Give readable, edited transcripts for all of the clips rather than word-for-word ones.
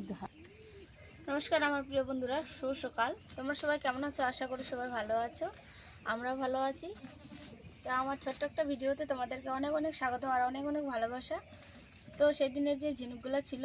সিদ্ধ হয়। নমস্কার আমার প্রিয় বন্ধুরা, শুভ সকাল। তোমরা সবাই কেমন আছো? আশা করি সবাই ভালো আছো, আমরাও ভালো আছি। তো আমার ছোট্ট একটা ভিডিওতে তোমাদেরকে অনেক অনেক স্বাগত আর অনেক অনেক ভালোবাসা। তো সেদিনের যে ঝিনুকগুলো ছিল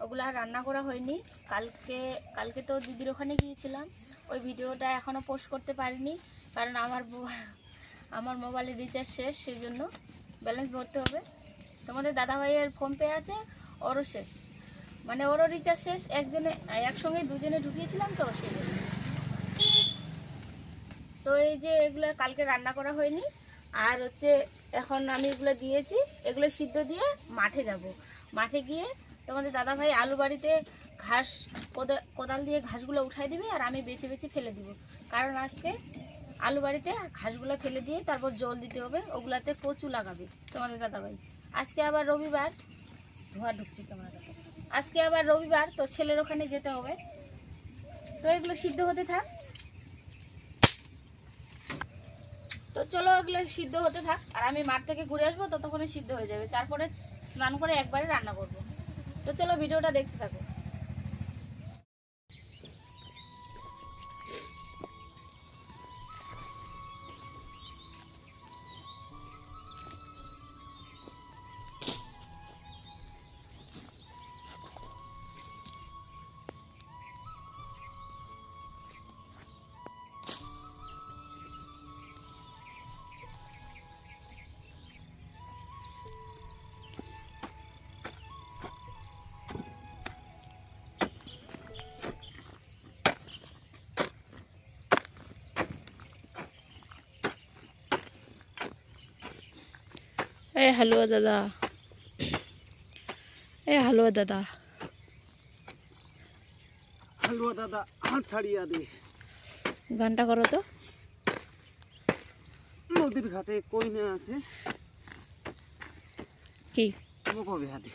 ওগুলো আর রান্না করা হয়নি। কালকে তো দিদির ওখানে গিয়েছিলাম, ওই ভিডিওটা এখনও পোস্ট করতে পারিনি, কারণ আমার মোবাইলে রিচার্জ শেষ, সেই জন্য ব্যালেন্স ভরতে হবে। তোমাদের দাদাভাইয়ের ফোনপে আছে, ওরও শেষ, মানে ওরও রিচার্জ শেষ, একসঙ্গে দুজনে ঢুকিয়েছিলাম তো সেই জন্য। তো এই যে এগুলো কালকে রান্না করা হয়নি, আর হচ্ছে এখন আমি এগুলো দিয়েছি, এগুলো সিদ্ধ দিয়ে মাঠে যাব। মাঠে গিয়ে তোমাদের দাদাভাই আলু বাড়িতে ঘাস কোদাল দিয়ে ঘাসগুলো উঠাই দিবে, আর আমি বেছে বেছে ফেলে দিব, কারণ আজকে আলু বাড়িতে ঘাসগুলো ফেলে দিয়ে তারপর জল দিতে হবে, ওগুলাতে কচু লাগাবে তোমাদের দাদাভাই। আজকে আবার রবিবার, ধোয়া ঢুকছি তোমার কাছে, আজকে আবার রবিবার, তো ছেলের ওখানে যেতে হবে। তো এগুলো সিদ্ধ হতে থাক, তো চলো এগুলো সিদ্ধ হতে থাক, আর আমি মাঠ থেকে ঘুরে আসবো, ততক্ষণে সিদ্ধ হয়ে যাবে, তারপরে স্নান করে একবারে রান্না করব। তো চলো ভিডিওটা দেখতে থাকো। হালুয়া দাদা, হালুয়া দাদা, হালুয়া দাদা হাত ছাড়িয়া দে। গানটা করো তো। নদীর ঘাটে কই না আছে কি কবে হাতে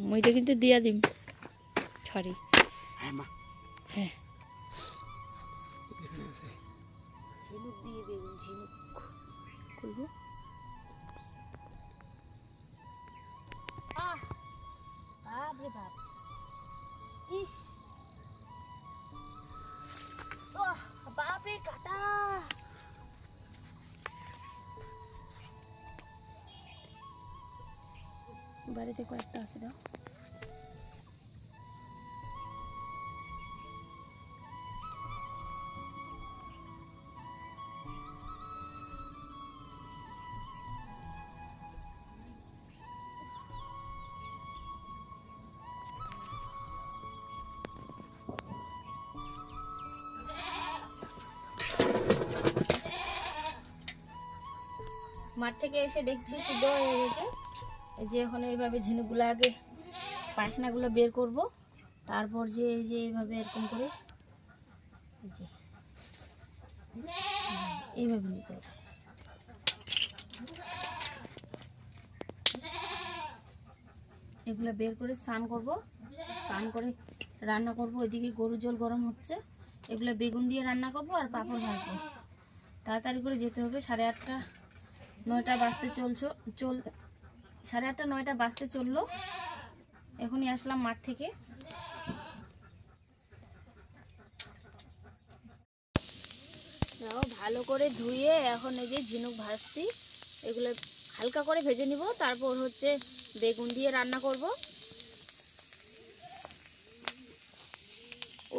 মুইটা কিন্তু দিয়া দিম ছড়ি। হ্যাঁ মা, হ্যাঁ এখানে আছে ঝিনুক দিয়ে বেগুন, ঝিনুক খুলবো। বাপ রে বাপ, ইস বাপ রে কাটা। বাড়িতে কয়েকটা আছে দাও। মাঠ থেকে এসে দেখছি সিদ্ধ হয়ে গেছে। এই যে এখন এইভাবে ঝিনুকগুলো আগে পায়খানাগুলো বের করব, তারপর যে এই যে এইভাবে এরকম করে এই যে এইভাবে নিতে হবে। এগুলো বের করে স্নান করব, স্নান করে রান্না করব। ওইদিকে গরুর জল গরম হচ্ছে, এগুলো বেগুন দিয়ে রান্না করব আর পাঁপড় ভাজবো। তাড়াতাড়ি করে যেতে হবে, 8:30 9টা বাজতে সাড়ে 8টা 9টা বাজতে চললো। এখনই আসলাম মাঠ থেকে। ভালো করে ধুয়ে এখন এই যে ঝিনুক ভাজছি, এগুলো হালকা করে ভেজে নিব, তারপর হচ্ছে বেগুন দিয়ে রান্না করব।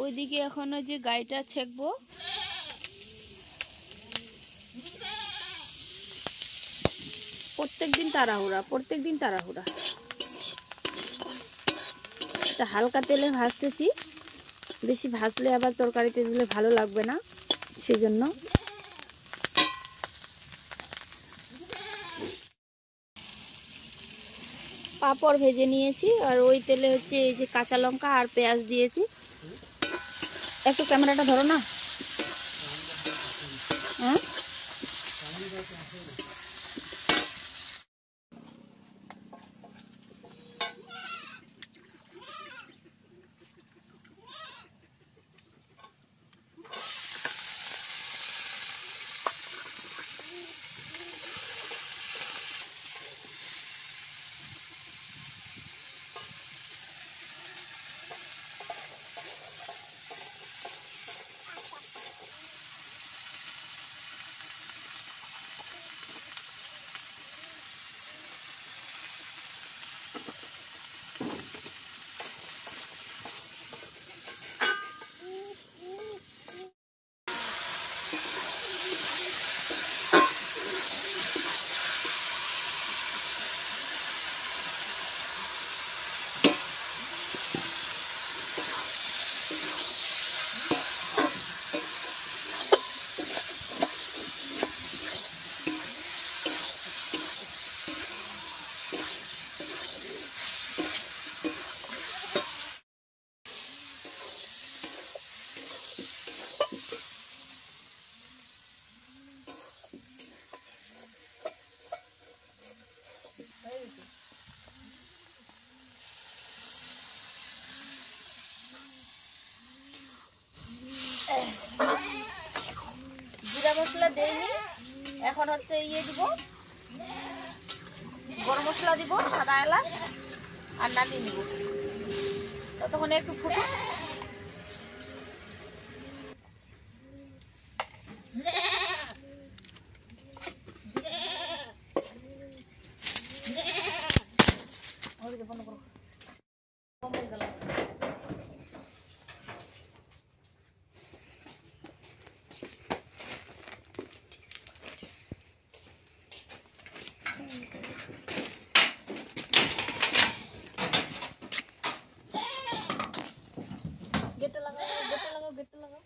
ওইদিকে এখন ওই যে গাইটা ছেঁকবো। প্রত্যেকদিন তাড়াহুড়া। এটা হালকা তেলে ভাজতেছি, বেশি ভাজলে আবার তরকারিতে দিলে ভালো লাগবে না, সেজন্য। পাঁপড় ভেজে নিয়েছি, আর ওই তেলে হচ্ছে এই যে কাঁচা লঙ্কা আর পেঁয়াজ দিয়েছি। একটু ক্যামেরাটা ধরো না। হ্যাঁ জিরা মশলা দেইনি, এখন হচ্ছে ইয়ে দিব, গরম মশলা দিব, সাদা এলাচ, আর নামিয়ে নিব। ততক্ষণ একটু ফুটুক। गेट लगाओ।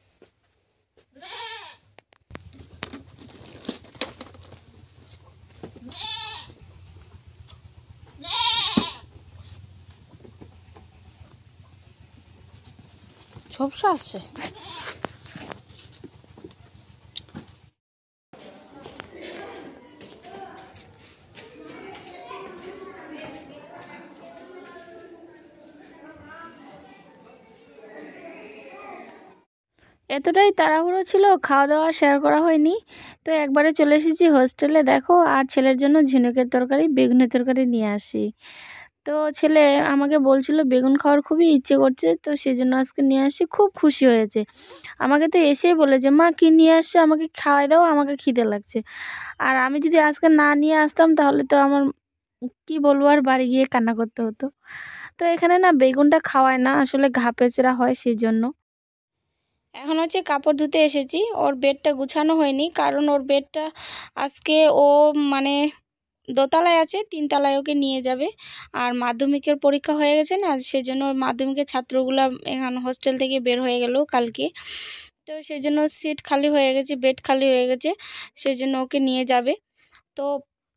ঝোপসা আসছে। এতটাই তাড়াহুড়ো ছিল, খাওয়া দাওয়া শেয়ার করা হয়নি। তো একবারে চলে এসেছি হোস্টেলে। দেখো, আর ছেলের জন্য ঝিনুকের তরকারি, বেগুনের তরকারি নিয়ে আসি। তো ছেলে আমাকে বলছিল বেগুন খাওয়ার খুবই ইচ্ছে করছে, তো সেই জন্য আজকে নিয়ে আসি। খুব খুশি হয়েছে। আমাকে তো এসেই বলেছে, মা কী নিয়ে আসছো, আমাকে খাওয়াই দাও, আমাকে খিদে লাগছে। আর আমি যদি আজকে না নিয়ে আসতাম তাহলে তো আমার কি বলবো, আর বাড়ি গিয়ে কান্না করতে হতো। তো এখানে না বেগুনটা খাওয়ায় না, আসলে ঘা পেঁচড়া হয়, সেই জন্য। এখন হচ্ছে কাপড় ধুতে এসেছি। ওর বেডটা গুছানো হয়নি, কারণ ওর বেডটা আজকে ও মানে দোতলায় আছে, 3 তলায় ওকে নিয়ে যাবে। আর মাধ্যমিকের পরীক্ষা হয়ে গেছে না, সেজন্য ওর মাধ্যমিকের ছাত্রগুলা এখন হোস্টেল থেকে বের হয়ে গেল কালকে। তো সেই জন্য সিট খালি হয়ে গেছে, বেড খালি হয়ে গেছে, সেই জন্য ওকে নিয়ে যাবে। তো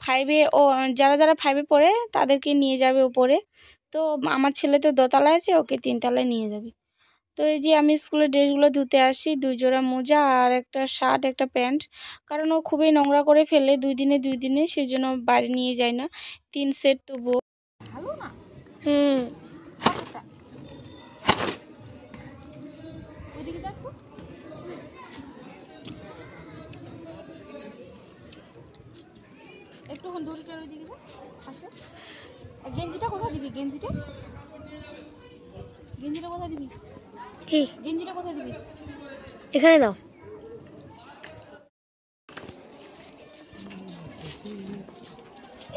5-এ ও যারা যারা 5-এ পড়ে তাদেরকে নিয়ে যাবে ওপরে। তো আমার ছেলে তো দোতলায় আছে, ওকে 3 তলায় নিয়ে যাবে। তো এই যে আমি স্কুলের ড্রেসগুলো ধুতে আসি, 2 জোড়া মোজা আর একটা শার্ট, একটা প্যান্ট, কারণ ও খুবই নোংরা করে ফেলে 2 দিনে, সেই জন্য বাড়ি নিয়ে যায় না। 3 সেট তবুও ভালো না। ওইদিকে দেখো, একটুক্ষণ দড়িটার ওইদিকে যা। আচ্ছা, গেঞ্জিটা কোথায় দিবি? গেঞ্জিটা কোথায় দিবি? কি গেঞ্জিটা কোথায় দিবি? এখানে দাও।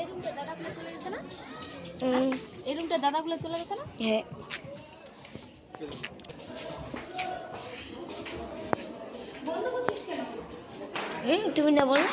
এই রুমটা দাদাগুলো চলে গেছে না? এই রুমটা দাদাগুলো চলে গেছে না? হ্যাঁ। বন্ধ করছিস কেন? তুমি না বলো।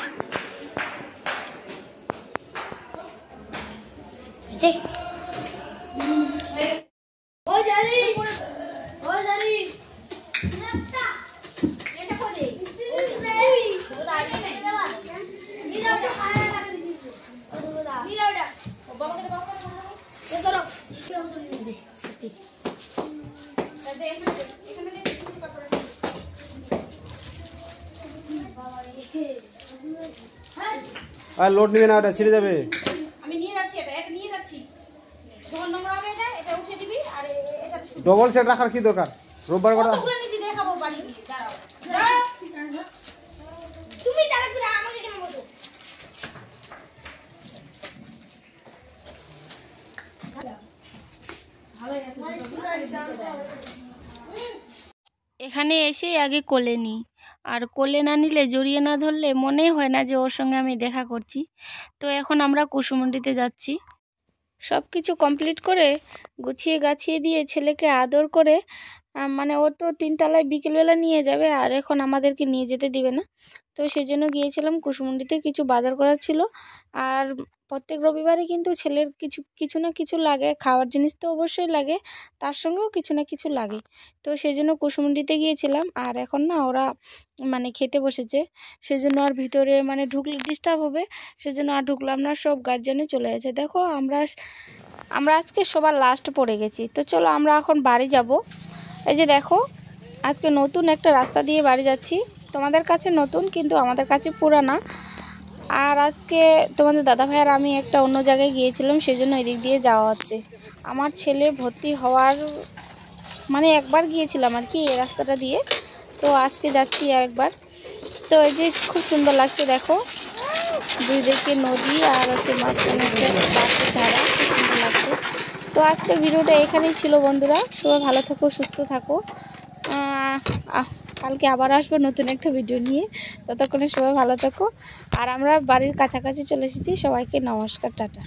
আর লোড নিবে না, ওটা ছিঁড়ে যাবে। আমি নিয়ে যাচ্ছি, এটা নিয়ে যাচ্ছি। যখন নোংরা হবে এটা উঠে দিবি। আর এটা ডবল সেট রাখার কি দরকার? রোববার করে কতগুলো নিচে দেখাবো বাড়ি গিয়ে। দাঁড়াও, তুমি তাহলে আমাকে কেন বলছো? এখানে এসে আগে কোলে নিই, আর কোলে না নিলে, জড়িয়ে না ধরলে মনেই হয় না যে ওর সঙ্গে আমি দেখা করছি। তো এখন আমরা কুসুমুন্ডিতে যাচ্ছি। সব কিছু কমপ্লিট করে গুছিয়ে গাছিয়ে দিয়ে ছেলেকে আদর করে, মানে ও তো 3 তলায় বিকেলবেলা নিয়ে যাবে, আর এখন আমাদেরকে নিয়ে যেতে দিবে না। তো সেই জন্য গিয়েছিলাম কুসুমুন্ডিতে, কিছু বাজার করার ছিল। আর প্রত্যেক রবিবারে কিন্তু ছেলের কিছু না কিছু লাগে, খাওয়ার জিনিস তো অবশ্যই লাগে, তার সঙ্গেও কিছু না কিছু লাগে। তো সেই জন্য কুসুমুন্ডিতে গিয়েছিলাম। আর এখন না ওরা মানে খেতে বসেছে, সেজন্য আর ভিতরে মানে ঢুকলে ডিস্টার্ব হবে, সেজন্য আর ঢুকলাম না। সব গার্জেনে চলে গেছে। দেখো, আমরা আজকে সবার লাস্ট পড়ে গেছি। তো চলো আমরা এখন বাড়ি যাব। এই যে দেখো, আজকে নতুন একটা রাস্তা দিয়ে বাড়ি যাচ্ছি। তোমাদের কাছে নতুন, কিন্তু আমাদের কাছে পুরানা। আর আজকে তোমাদের দাদাভাই আর আমি একটা অন্য জায়গায় গিয়েছিলাম, সেজন্য এদিক দিয়ে যাওয়া হচ্ছে। আমার ছেলে ভর্তি হওয়ার মানে একবার গিয়েছিলাম আর কি এই রাস্তাটা দিয়ে, তো আজকে যাচ্ছি আর একবার। তো এই যে খুব সুন্দর লাগছে দেখো, দুই দিকে নদী আর হচ্ছে মাঝখানে একটা বাঁশের ধারা, খুব সুন্দর লাগছে। তো আজকের ভিডিওটা এখানেই ছিল বন্ধুরা, সবাই ভালো থাকো, সুস্থ থাকো। কালকে আবার আসবো নতুন একটা ভিডিও নিয়ে, ততক্ষণে সবাই ভালো থাকো। আর আমরা বাড়ির কাছাকাছি চলে এসেছি। সবাইকে নমস্কার, টাটা।